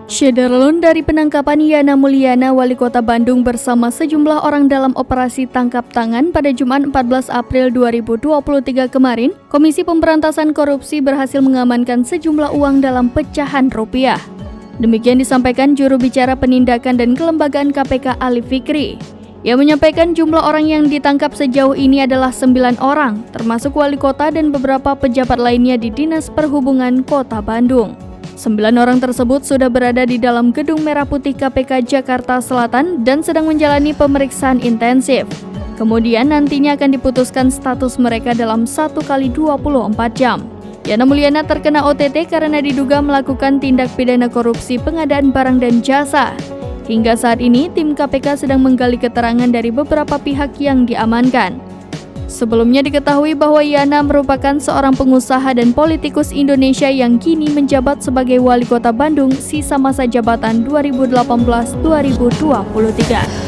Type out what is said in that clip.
Syederlun dari penangkapan Yana Mulyana, Wali Kota Bandung bersama sejumlah orang dalam operasi tangkap tangan pada Jumat 14 April 2023 kemarin, Komisi Pemberantasan Korupsi berhasil mengamankan sejumlah uang dalam pecahan rupiah. Demikian disampaikan juru bicara penindakan dan kelembagaan KPK Ali Fikri. Ia menyampaikan jumlah orang yang ditangkap sejauh ini adalah 9 orang, termasuk wali kota dan beberapa pejabat lainnya di Dinas Perhubungan Kota Bandung. 9 orang tersebut sudah berada di dalam Gedung Merah Putih KPK Jakarta Selatan dan sedang menjalani pemeriksaan intensif. Kemudian nantinya akan diputuskan status mereka dalam 1 kali 24 jam. Yana Mulyana terkena OTT karena diduga melakukan tindak pidana korupsi pengadaan barang dan jasa. Hingga saat ini, tim KPK sedang menggali keterangan dari beberapa pihak yang diamankan. Sebelumnya diketahui bahwa Yana merupakan seorang pengusaha dan politikus Indonesia yang kini menjabat sebagai Wali Kota Bandung sisa masa jabatan 2018-2023.